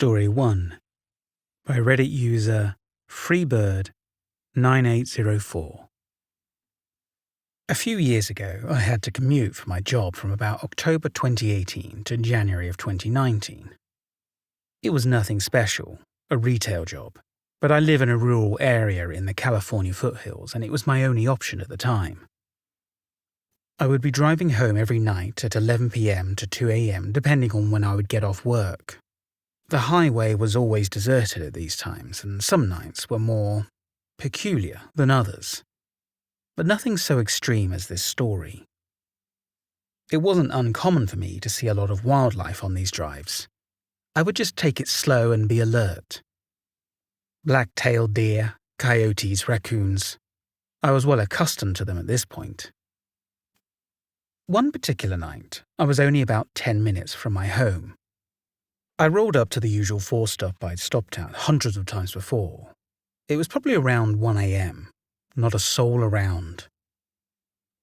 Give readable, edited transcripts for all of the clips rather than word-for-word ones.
Story 1 by Reddit user Freebird9804. A few years ago, I had to commute for my job from about October 2018 to January of 2019. It was nothing special, a retail job, but I live in a rural area in the California foothills and it was my only option at the time. I would be driving home every night at 11 p.m. to 2 a.m. depending on when I would get off work. The highway was always deserted at these times, and some nights were more peculiar than others. But nothing so extreme as this story. It wasn't uncommon for me to see a lot of wildlife on these drives. I would just take it slow and be alert. Black-tailed deer, coyotes, raccoons. I was well accustomed to them at this point. One particular night, I was only about 10 minutes from my home. I rolled up to the usual four-stop I'd stopped at hundreds of times before. It was probably around 1 a.m., not a soul around.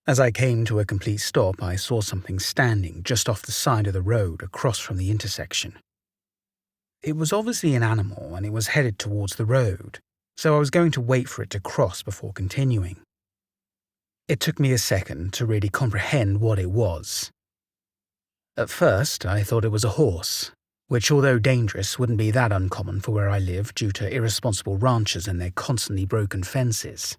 As I came to a complete stop, I saw something standing just off the side of the road across from the intersection. It was obviously an animal and it was headed towards the road, so I was going to wait for it to cross before continuing. It took me a second to really comprehend what it was. At first, I thought it was a horse, which although dangerous wouldn't be that uncommon for where I live due to irresponsible ranchers and their constantly broken fences.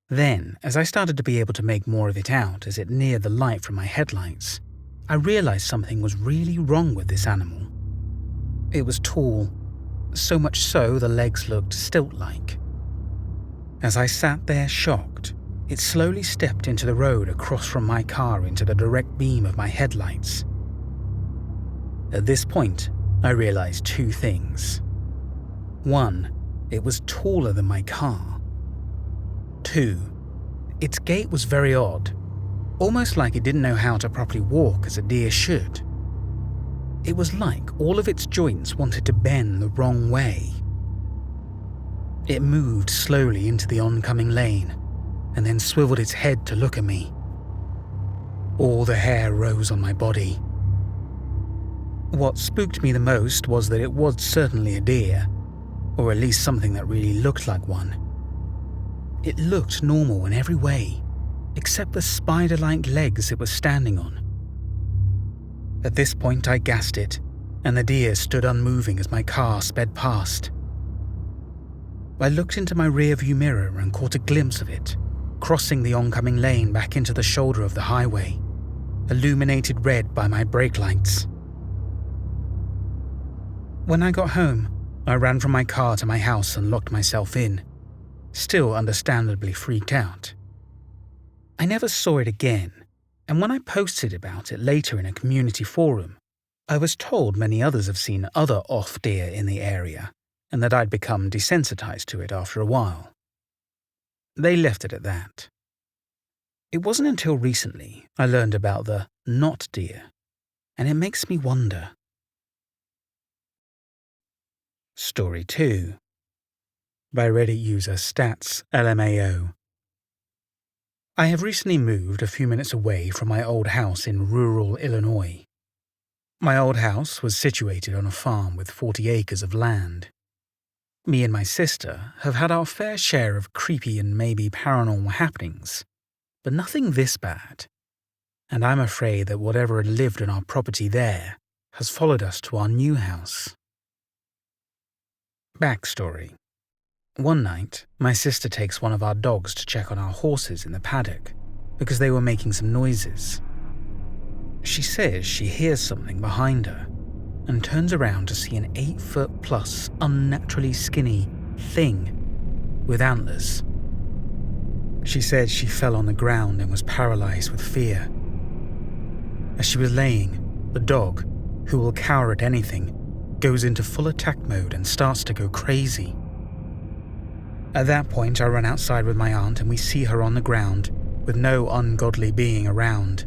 Then, as I started to be able to make more of it out as it neared the light from my headlights, I realized something was really wrong with this animal. It was tall, so much so the legs looked stilt-like. As I sat there shocked, it slowly stepped into the road across from my car into the direct beam of my headlights. At this point, I realized two things. One, it was taller than my car. Two, its gait was very odd, almost like it didn't know how to properly walk as a deer should. It was like all of its joints wanted to bend the wrong way. It moved slowly into the oncoming lane, and then swiveled its head to look at me. All the hair rose on my body. What spooked me the most was that it was certainly a deer, or at least something that really looked like one. It looked normal in every way, except the spider-like legs it was standing on. At this point I gassed it, and the deer stood unmoving as my car sped past. I looked into my rear-view mirror and caught a glimpse of it, crossing the oncoming lane back into the shoulder of the highway, illuminated red by my brake lights. When I got home, I ran from my car to my house and locked myself in, still understandably freaked out. I never saw it again, and when I posted about it later in a community forum, I was told many others have seen other off deer in the area, and that I'd become desensitized to it after a while. They left it at that. It wasn't until recently I learned about the not deer, and it makes me wonder. Story 2 by Reddit user StatsLMAO. I have recently moved a few minutes away from my old house in rural Illinois. My old house was situated on a farm with 40 acres of land. Me and my sister have had our fair share of creepy and maybe paranormal happenings, but nothing this bad. And I'm afraid that whatever had lived on our property there has followed us to our new house. Backstory. One night, my sister takes one of our dogs to check on our horses in the paddock because they were making some noises. She says she hears something behind her and turns around to see an 8-foot-plus unnaturally skinny thing with antlers. She said she fell on the ground and was paralyzed with fear. As she was laying, the dog, who will cower at anything, goes into full attack mode and starts to go crazy. At that point, I run outside with my aunt and we see her on the ground with no ungodly being around.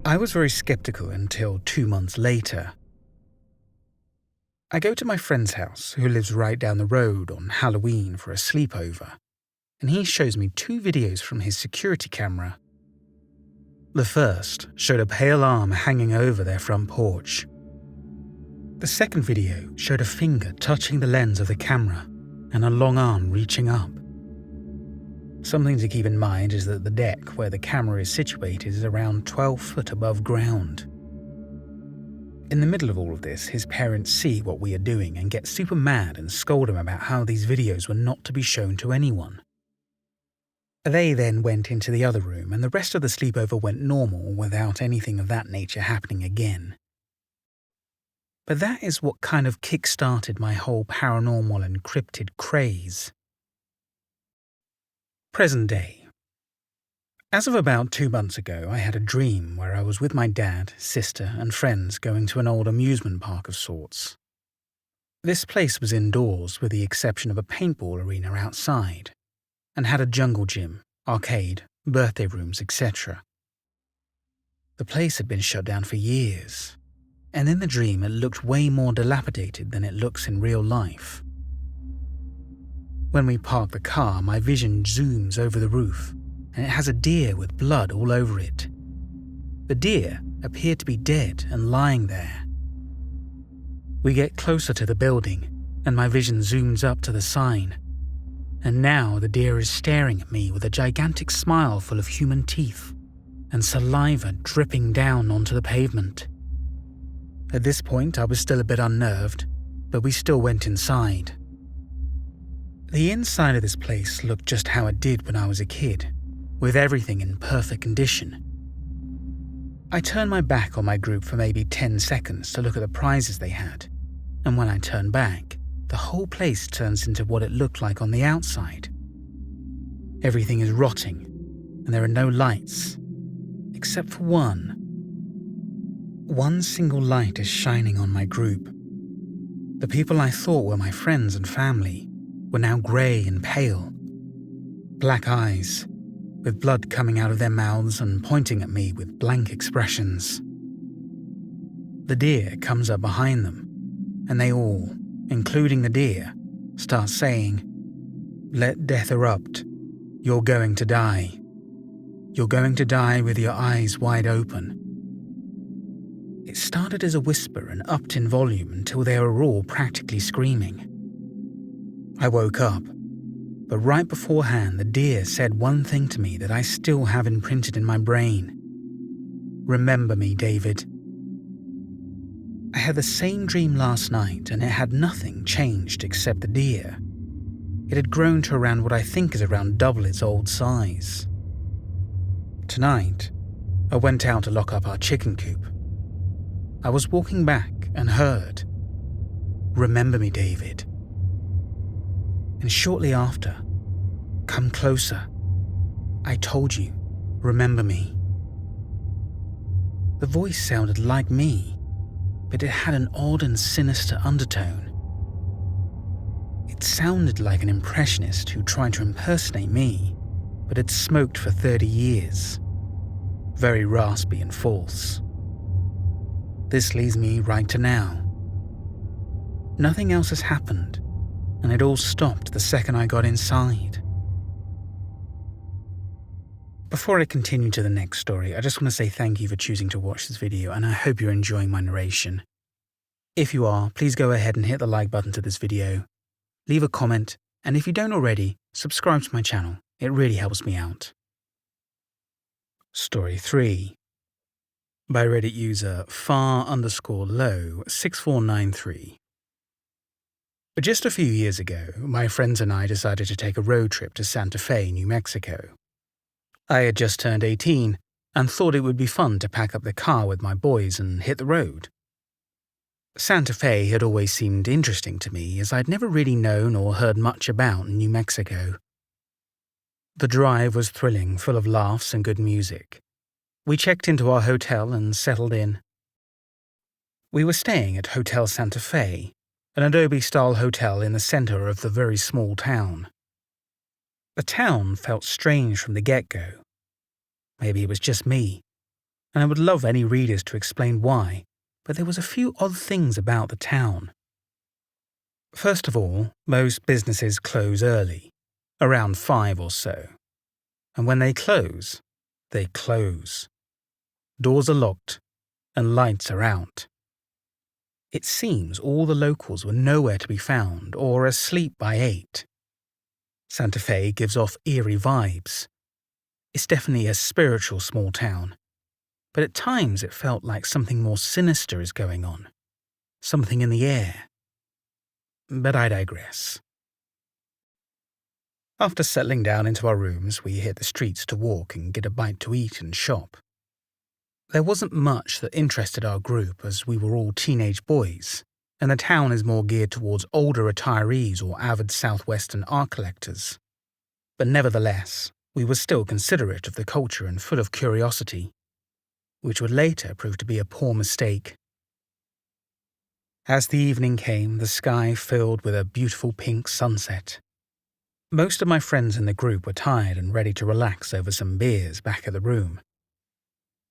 I was very skeptical until 2 months later. I go to my friend's house, who lives right down the road, on Halloween for a sleepover, and he shows me 2 videos from his security camera. The first showed a pale arm hanging over their front porch. The second video showed a finger touching the lens of the camera and a long arm reaching up. Something to keep in mind is that the deck where the camera is situated is around 12 foot above ground. In the middle of all of this, his parents see what we are doing and get super mad and scold him about how these videos were not to be shown to anyone. They then went into the other room and the rest of the sleepover went normal without anything of that nature happening again. But that is what kind of kick-started my whole paranormal and cryptid craze. Present day. As of about 2 months ago, I had a dream where I was with my dad, sister, and friends going to an old amusement park of sorts. This place was indoors with the exception of a paintball arena outside, and had a jungle gym, arcade, birthday rooms, etc. The place had been shut down for years, and in the dream it looked way more dilapidated than it looks in real life. When we park the car, my vision zooms over the roof, and it has a deer with blood all over it. The deer appeared to be dead and lying there. We get closer to the building, and my vision zooms up to the sign. And now the deer is staring at me with a gigantic smile full of human teeth, and saliva dripping down onto the pavement. At this point, I was still a bit unnerved, but we still went inside. The inside of this place looked just how it did when I was a kid, with everything in perfect condition. I turned my back on my group for maybe 10 seconds to look at the prizes they had, and when I turned back, the whole place turns into what it looked like on the outside. Everything is rotting, and there are no lights, except for one. One single light is shining on my group. The people I thought were my friends and family were now grey and pale. Black eyes, with blood coming out of their mouths and pointing at me with blank expressions. The deer comes up behind them, and they all, including the deer, start saying, "Let death erupt. You're going to die. You're going to die with your eyes wide open." It started as a whisper and upped in volume until they were all practically screaming. I woke up, but right beforehand the deer said one thing to me that I still have imprinted in my brain. "Remember me, David." I had the same dream last night and it had nothing changed except the deer. It had grown to around what I think is around double its old size. Tonight, I went out to lock up our chicken coop. I was walking back and heard, "Remember me, David." And shortly after, "Come closer. I told you, remember me." The voice sounded like me, but it had an odd and sinister undertone. It sounded like an impressionist who tried to impersonate me, but had smoked for 30 years. Very raspy and false. This leads me right to now. Nothing else has happened, and it all stopped the second I got inside. Before I continue to the next story, I just want to say thank you for choosing to watch this video, and I hope you're enjoying my narration. If you are, please go ahead and hit the like button to this video, leave a comment, and if you don't already, subscribe to my channel. It really helps me out. Story 3. By Reddit user far_low6493. Just a few years ago, my friends and I decided to take a road trip to Santa Fe, New Mexico. I had just turned 18 and thought it would be fun to pack up the car with my boys and hit the road. Santa Fe had always seemed interesting to me as I'd never really known or heard much about New Mexico. The drive was thrilling, full of laughs and good music. We checked into our hotel and settled in. We were staying at Hotel Santa Fe, an adobe-style hotel in the center of the very small town. The town felt strange from the get-go. Maybe it was just me, and I would love any readers to explain why, but there was a few odd things about the town. First of all, most businesses close early, around 5 or so. And when they close, they close. Doors are locked, and lights are out. It seems all the locals were nowhere to be found or asleep by 8. Santa Fe gives off eerie vibes. It's definitely a spiritual small town, but at times it felt like something more sinister is going on, something in the air. But I digress. After settling down into our rooms, we hit the streets to walk and get a bite to eat and shop. There wasn't much that interested our group as we were all teenage boys, and the town is more geared towards older retirees or avid southwestern art collectors. But nevertheless, we were still considerate of the culture and full of curiosity, which would later prove to be a poor mistake. As the evening came, the sky filled with a beautiful pink sunset. Most of my friends in the group were tired and ready to relax over some beers back at the room.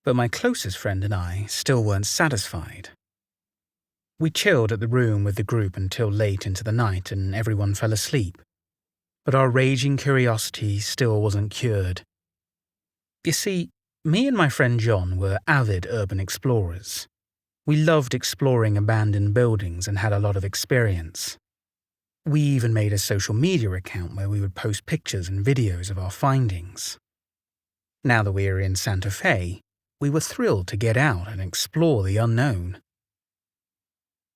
But my closest friend and I still weren't satisfied. We chilled at the room with the group until late into the night and everyone fell asleep. But our raging curiosity still wasn't cured. You see, me and my friend John were avid urban explorers. We loved exploring abandoned buildings and had a lot of experience. We even made a social media account where we would post pictures and videos of our findings. Now that we were in Santa Fe, we were thrilled to get out and explore the unknown.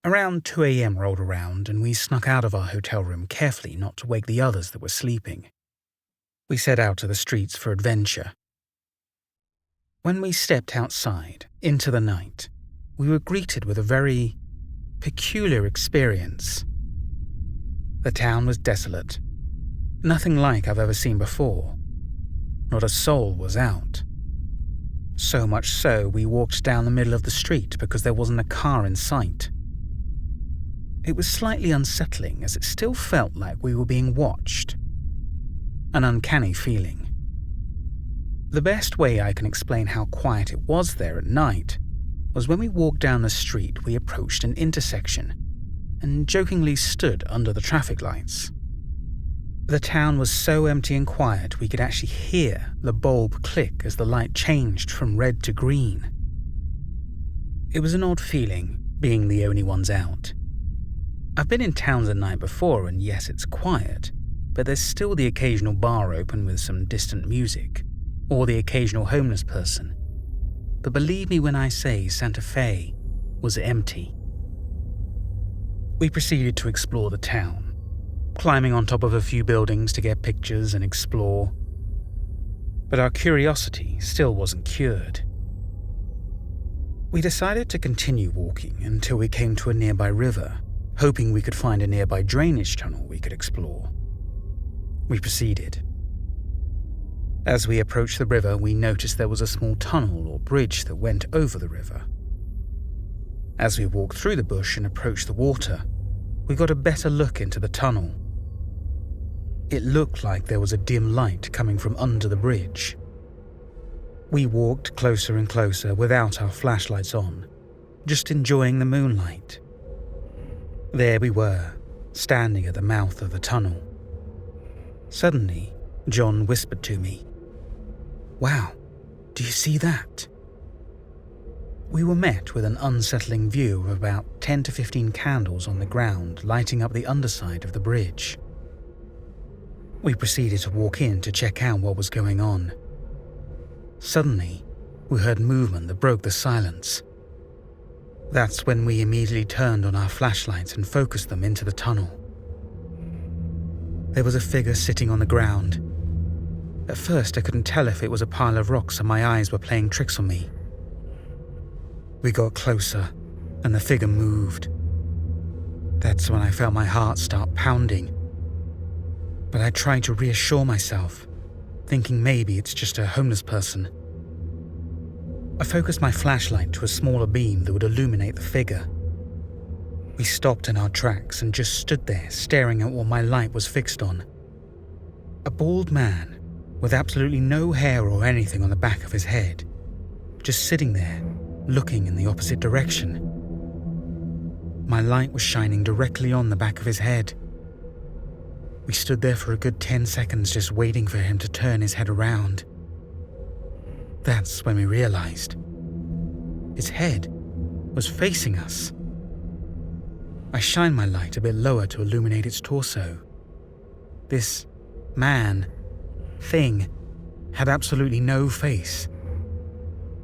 Around 2 a.m. rolled around and we snuck out of our hotel room carefully not to wake the others that were sleeping. We set out to the streets for adventure. When we stepped outside, into the night, we were greeted with a very peculiar experience. The town was desolate. Nothing like I've ever seen before. Not a soul was out. So much so, we walked down the middle of the street because there wasn't a car in sight. It was slightly unsettling as it still felt like we were being watched. An uncanny feeling. The best way I can explain how quiet it was there at night was when we walked down the street, we approached an intersection and jokingly stood under the traffic lights. The town was so empty and quiet we could actually hear the bulb click as the light changed from red to green. It was an odd feeling, being the only ones out. I've been in towns at night before and yes, it's quiet, but there's still the occasional bar open with some distant music, or the occasional homeless person. But believe me when I say Santa Fe was empty. We proceeded to explore the town, climbing on top of a few buildings to get pictures and explore. But our curiosity still wasn't cured. We decided to continue walking until we came to a nearby river, hoping we could find a nearby drainage tunnel we could explore. We proceeded. As we approached the river, we noticed there was a small tunnel or bridge that went over the river. As we walked through the bush and approached the water, we got a better look into the tunnel. It looked like there was a dim light coming from under the bridge. We walked closer and closer without our flashlights on, just enjoying the moonlight. There we were, standing at the mouth of the tunnel. Suddenly, John whispered to me, "Wow, do you see that?" We were met with an unsettling view of about 10 to 15 candles on the ground lighting up the underside of the bridge. We proceeded to walk in to check out what was going on. Suddenly, we heard movement that broke the silence. That's when we immediately turned on our flashlights and focused them into the tunnel. There was a figure sitting on the ground. At first, I couldn't tell if it was a pile of rocks and my eyes were playing tricks on me. We got closer, and the figure moved. That's when I felt my heart start pounding. But I tried to reassure myself, thinking maybe it's just a homeless person. I focused my flashlight to a smaller beam that would illuminate the figure. We stopped in our tracks and just stood there staring at what my light was fixed on. A bald man, with absolutely no hair or anything on the back of his head, just sitting there, looking in the opposite direction. My light was shining directly on the back of his head. We stood there for a good 10 seconds just waiting for him to turn his head around. That's when we realized his head was facing us. I shined my light a bit lower to illuminate its torso. This thing, had absolutely no face.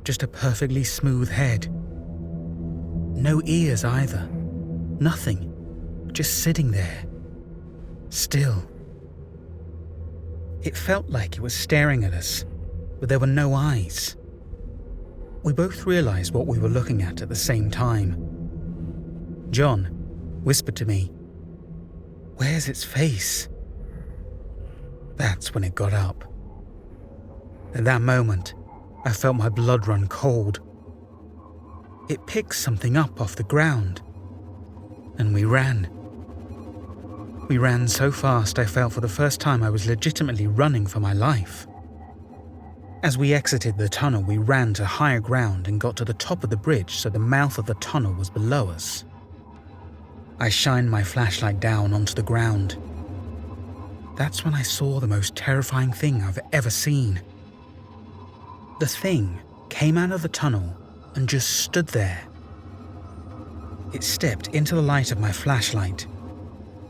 Just a perfectly smooth head. No ears either. Nothing. Just sitting there. Still. It felt like it was staring at us, but there were no eyes. We both realized what we were looking at the same time. John whispered to me, "Where's its face?" That's when it got up. At that moment, I felt my blood run cold. It picked something up off the ground, and we ran. We ran so fast I felt for the first time I was legitimately running for my life. As we exited the tunnel, we ran to higher ground and got to the top of the bridge so the mouth of the tunnel was below us. I shined my flashlight down onto the ground. That's when I saw the most terrifying thing I've ever seen. The thing came out of the tunnel and just stood there. It stepped into the light of my flashlight.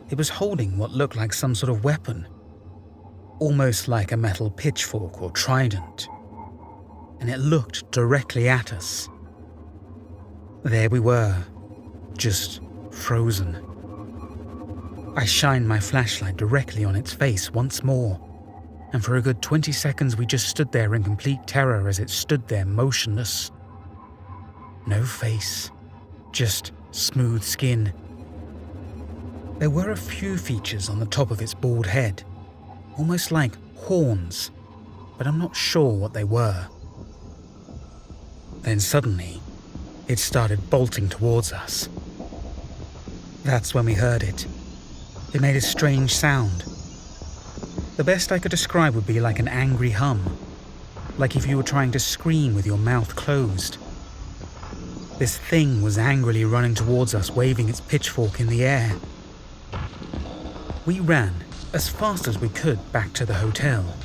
It was holding what looked like some sort of weapon, almost like a metal pitchfork or trident, and it looked directly at us. There we were, just frozen. I shined my flashlight directly on its face once more, and for a good 20 seconds we just stood there in complete terror as it stood there motionless. No face, just smooth skin. There were a few features on the top of its bald head, almost like horns, but I'm not sure what they were. Then suddenly, it started bolting towards us. That's when we heard it. It made a strange sound. The best I could describe would be like an angry hum, like if you were trying to scream with your mouth closed. This thing was angrily running towards us, waving its pitchfork in the air. We ran as fast as we could back to the hotel.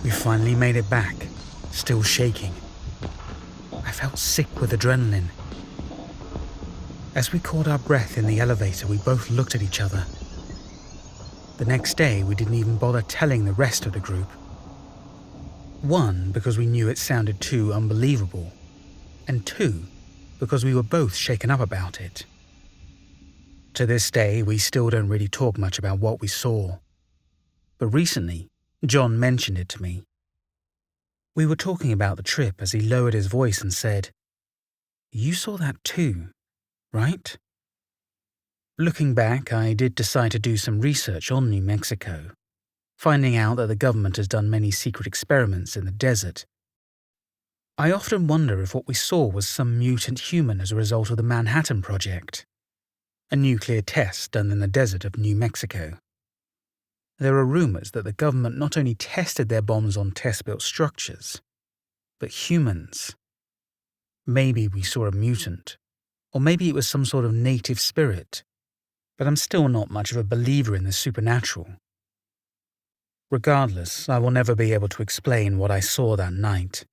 We finally made it back, still shaking. I felt sick with adrenaline. As we caught our breath in the elevator, we both looked at each other. The next day, we didn't even bother telling the rest of the group. One, because we knew it sounded too unbelievable, and two, because we were both shaken up about it. To this day, we still don't really talk much about what we saw. But recently, John mentioned it to me. We were talking about the trip as he lowered his voice and said, "You saw that too, right?" Looking back, I did decide to do some research on New Mexico, finding out that the government has done many secret experiments in the desert. I often wonder if what we saw was some mutant human as a result of the Manhattan Project, a nuclear test done in the desert of New Mexico. There are rumors that the government not only tested their bombs on test-built structures, but humans. Maybe we saw a mutant, or maybe it was some sort of native spirit, but I'm still not much of a believer in the supernatural. Regardless, I will never be able to explain what I saw that night,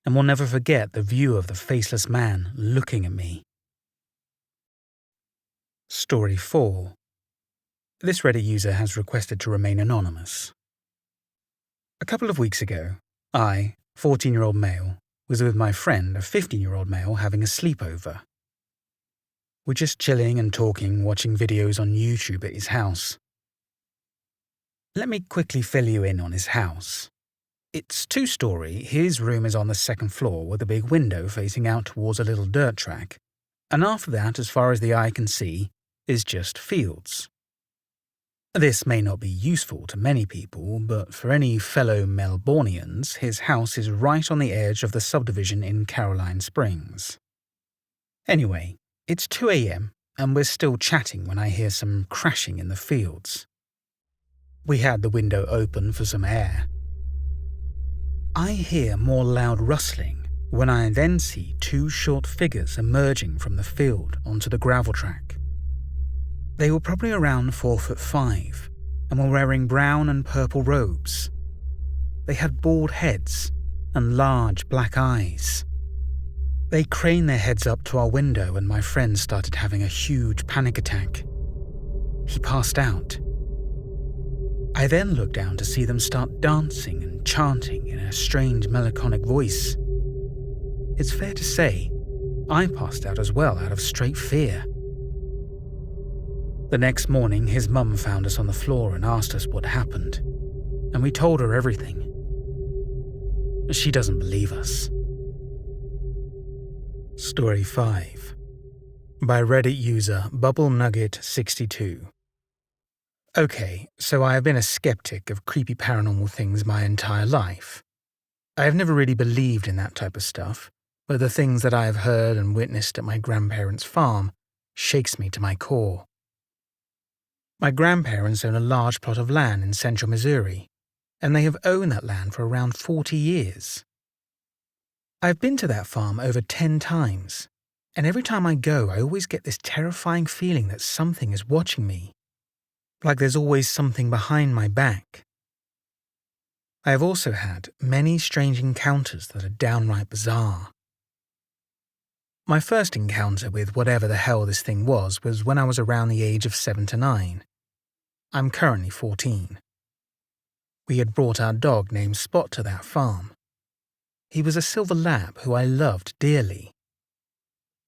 and will never forget the view of the faceless man looking at me. Story 4. This Reddit user has requested to remain anonymous. A couple of weeks ago, I, 14-year-old male, was with my friend, a 15-year-old male, having a sleepover. We're just chilling and talking, watching videos on YouTube at his house. Let me quickly fill you in on his house. It's 2-story, his room is on the 2nd floor with a big window facing out towards a little dirt track, and after that, as far as the eye can see, is just fields. This may not be useful to many people, but for any fellow Melbournians, his house is right on the edge of the subdivision in Caroline Springs. Anyway, it's 2 a.m. and we're still chatting when I hear some crashing in the fields. We had the window open for some air. I hear more loud rustling when I then see 2 short figures emerging from the field onto the gravel track. They were probably around 4'5" and were wearing brown and purple robes. They had bald heads and large black eyes. They craned their heads up to our window and my friend started having a huge panic attack. He passed out. I then looked down to see them start dancing and chanting in a strange melancholic voice. It's fair to say, I passed out as well out of straight fear. The next morning, his mum found us on the floor and asked us what happened, and we told her everything. She doesn't believe us. Story 5 by Reddit user BubbleNugget62. Okay, so I have been a skeptic of creepy paranormal things my entire life. I have never really believed in that type of stuff, but the things that I have heard and witnessed at my grandparents' farm shakes me to my core. My grandparents own a large plot of land in central Missouri, and they have owned that land for around 40 years. I've been to that farm over 10 times, and every time I go, I always get this terrifying feeling that something is watching me, like there's always something behind my back. I have also had many strange encounters that are downright bizarre. My first encounter with whatever the hell this thing was when I was around the age of 7 to 9. I'm currently 14. We had brought our dog named Spot to that farm. He was a silver lab who I loved dearly.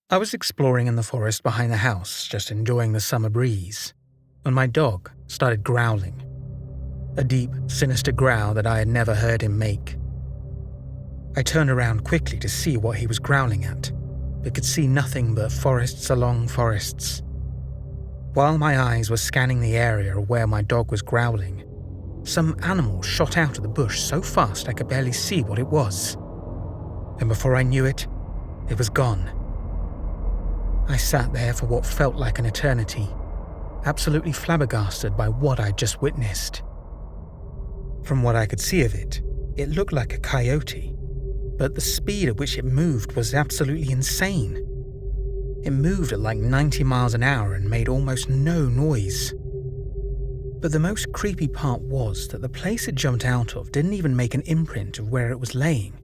I was exploring in the forest behind the house, just enjoying the summer breeze, when my dog started growling. A deep, sinister growl that I had never heard him make. I turned around quickly to see what he was growling at, but could see nothing but forests along forests. While my eyes were scanning the area where my dog was growling, some animal shot out of the bush so fast I could barely see what it was. And before I knew it, it was gone. I sat there for what felt like an eternity, absolutely flabbergasted by what I'd just witnessed. From what I could see of it, it looked like a coyote, but the speed at which it moved was absolutely insane. It moved at like 90 miles an hour and made almost no noise. But the most creepy part was that the place it jumped out of didn't even make an imprint of where it was laying.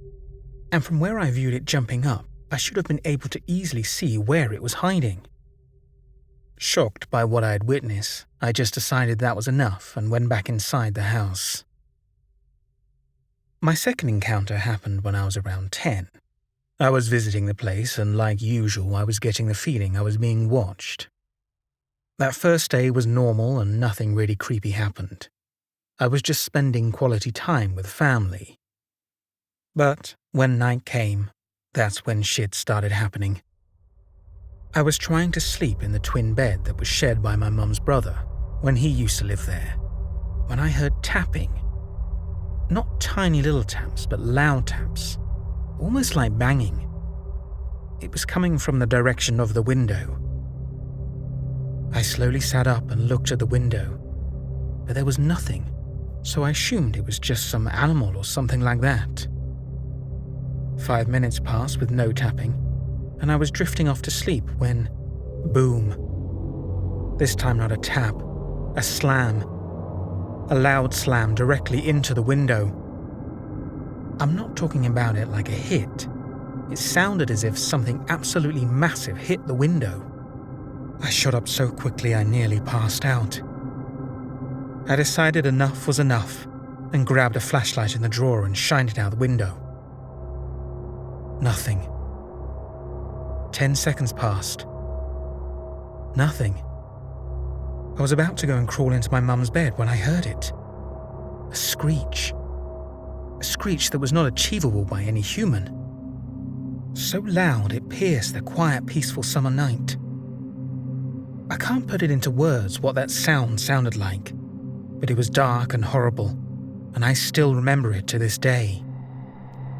And from where I viewed it jumping up, I should have been able to easily see where it was hiding. Shocked by what I had witnessed, I just decided that was enough and went back inside the house. My second encounter happened when I was around 10. I was visiting the place and, like usual, I was getting the feeling I was being watched. That first day was normal and nothing really creepy happened. I was just spending quality time with family. But when night came, that's when shit started happening. I was trying to sleep in the twin bed that was shared by my mum's brother when he used to live there, when I heard tapping. Not tiny little taps, but loud taps, almost like banging. It was coming from the direction of the window. I slowly sat up and looked at the window, but there was nothing, so I assumed it was just some animal or something like that. 5 minutes passed with no tapping, and I was drifting off to sleep when, boom. This time not a tap, a slam. A loud slam directly into the window. I'm not talking about it like a hit. It sounded as if something absolutely massive hit the window. I shot up so quickly I nearly passed out. I decided enough was enough and grabbed a flashlight in the drawer and shined it out the window. Nothing. 10 seconds passed. Nothing. I was about to go and crawl into my mum's bed when I heard it. A screech. A screech that was not achievable by any human. So loud it pierced the quiet, peaceful summer night. I can't put it into words what that sound sounded like, but it was dark and horrible, and I still remember it to this day.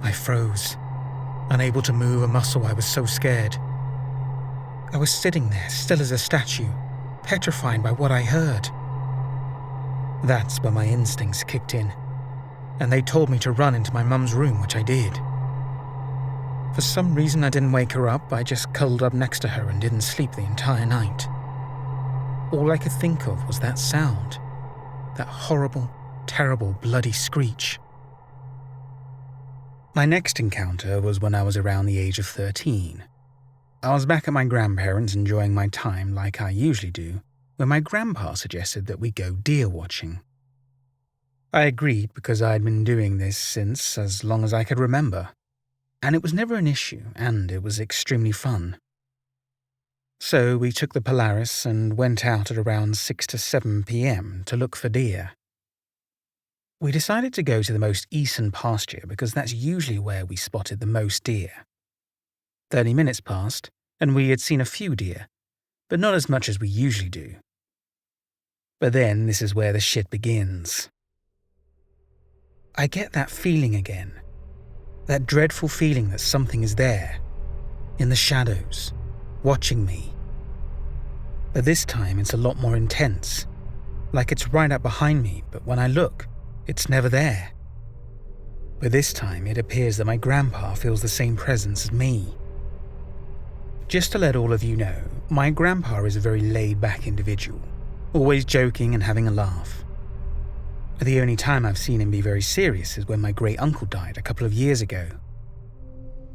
I froze, unable to move a muscle. I was so scared. I was sitting there, still as a statue, petrified by what I heard. That's when my instincts kicked in, and they told me to run into my mum's room, which I did. For some reason I didn't wake her up. I just cuddled up next to her and didn't sleep the entire night. All I could think of was that sound, that horrible, terrible, bloody screech. My next encounter was when I was around the age of 13. I was back at my grandparents' enjoying my time like I usually do, when my grandpa suggested that we go deer watching. I agreed because I had been doing this since as long as I could remember, and it was never an issue, and it was extremely fun. So we took the Polaris and went out at around 6 to 7 p.m. to look for deer. We decided to go to the most eastern pasture because that's usually where we spotted the most deer. 30 minutes passed, and we had seen a few deer, but not as much as we usually do. But then this is where the shit begins. I get that feeling again. That dreadful feeling that something is there, in the shadows, watching me. But this time it's a lot more intense, like it's right up behind me, but when I look, it's never there. But this time it appears that my grandpa feels the same presence as me. Just to let all of you know, my grandpa is a very laid-back individual, always joking and having a laugh. The only time I've seen him be very serious is when my great-uncle died a couple of years ago.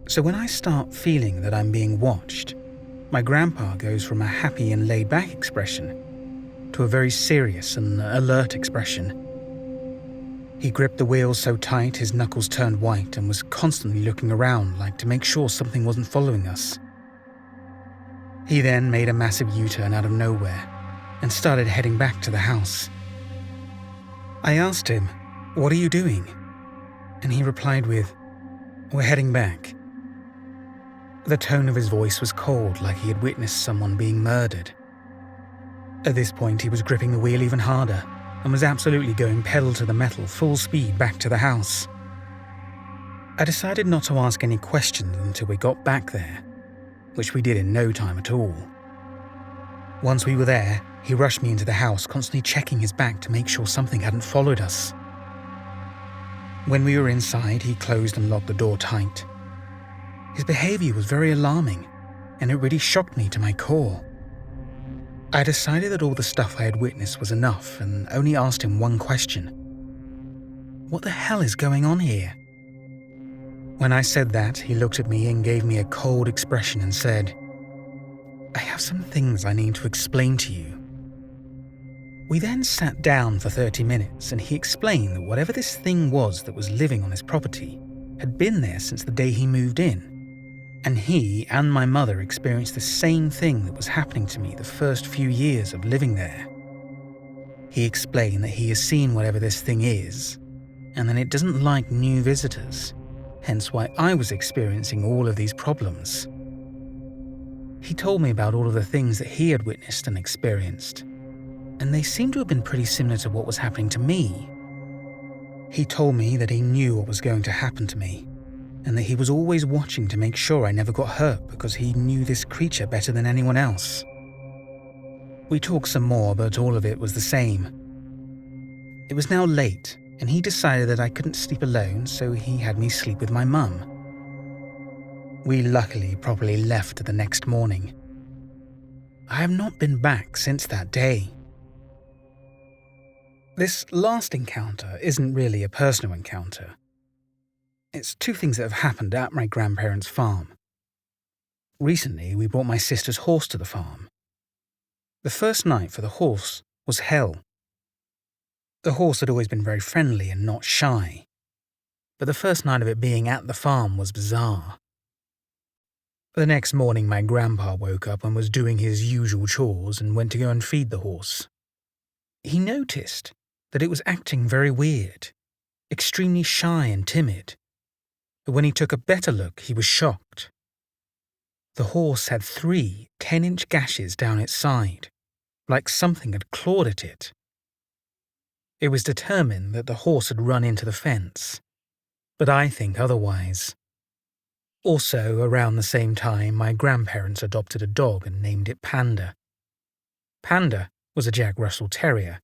So when I start feeling that I'm being watched, my grandpa goes from a happy and laid-back expression to a very serious and alert expression. He gripped the wheel so tight his knuckles turned white and was constantly looking around like to make sure something wasn't following us. He then made a massive U-turn out of nowhere and started heading back to the house. I asked him, "What are you doing?" And he replied with, "We're heading back." The tone of his voice was cold, like he had witnessed someone being murdered. At this point, he was gripping the wheel even harder and was absolutely going pedal to the metal, full speed back to the house. I decided not to ask any questions until we got back there, which we did in no time at all. Once we were there, he rushed me into the house, constantly checking his back to make sure something hadn't followed us. When we were inside, he closed and locked the door tight. His behavior was very alarming, and it really shocked me to my core. I decided that all the stuff I had witnessed was enough and only asked him one question. What the hell is going on here? When I said that, he looked at me and gave me a cold expression and said, "I have some things I need to explain to you." We then sat down for 30 minutes and he explained that whatever this thing was that was living on his property had been there since the day he moved in. And he and my mother experienced the same thing that was happening to me the first few years of living there. He explained that he has seen whatever this thing is, and that it doesn't like new visitors, hence why I was experiencing all of these problems. He told me about all of the things that he had witnessed and experienced, and they seemed to have been pretty similar to what was happening to me. He told me that he knew what was going to happen to me, and that he was always watching to make sure I never got hurt because he knew this creature better than anyone else. We talked some more, but all of it was the same. It was now late, and he decided that I couldn't sleep alone, so he had me sleep with my mum. We luckily properly left the next morning. I have not been back since that day. This last encounter isn't really a personal encounter. It's two things that have happened at my grandparents' farm. Recently, we brought my sister's horse to the farm. The first night for the horse was hell. The horse had always been very friendly and not shy, but the first night of it being at the farm was bizarre. The next morning, my grandpa woke up and was doing his usual chores and went to go and feed the horse. He noticed that it was acting very weird, extremely shy and timid. But when he took a better look, he was shocked. The horse had 3 10-inch gashes down its side, like something had clawed at it. It was determined that the horse had run into the fence, but I think otherwise. Also, around the same time, my grandparents adopted a dog and named it Panda. Panda was a Jack Russell Terrier,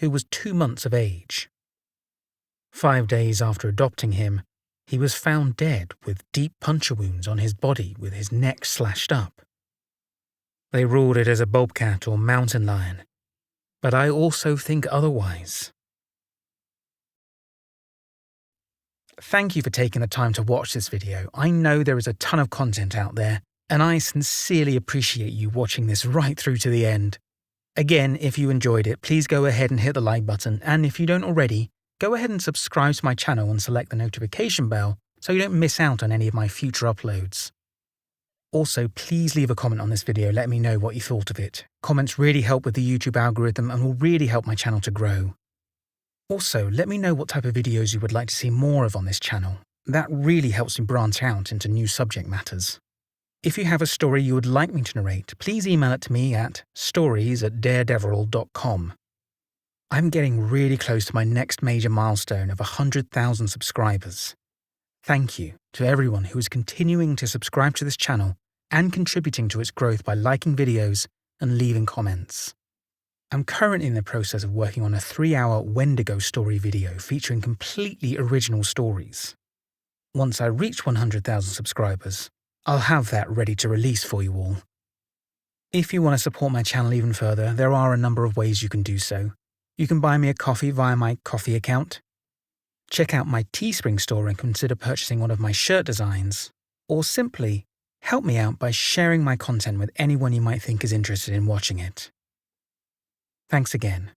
who was 2 months of age. 5 days after adopting him, he was found dead with deep puncture wounds on his body with his neck slashed up. They ruled it as a bobcat or mountain lion, but I also think otherwise. Thank you for taking the time to watch this video. I know there is a ton of content out there, and I sincerely appreciate you watching this right through to the end. Again, if you enjoyed it, please go ahead and hit the like button, and if you don't already, go ahead and subscribe to my channel and select the notification bell so you don't miss out on any of my future uploads. Also, please leave a comment on this video, let me know what you thought of it. Comments really help with the YouTube algorithm and will really help my channel to grow. Also, let me know what type of videos you would like to see more of on this channel. That really helps me branch out into new subject matters. If you have a story you would like me to narrate, please email it to me at stories@daredeveril.com. I'm getting really close to my next major milestone of 100,000 subscribers. Thank you to everyone who is continuing to subscribe to this channel and contributing to its growth by liking videos and leaving comments. I'm currently in the process of working on a 3-hour Wendigo story video featuring completely original stories. Once I reach 100,000 subscribers, I'll have that ready to release for you all. If you want to support my channel even further, there are a number of ways you can do so. You can buy me a coffee via my Ko-fi account. Check out my Teespring store and consider purchasing one of my shirt designs. Or simply, help me out by sharing my content with anyone you might think is interested in watching it. Thanks again.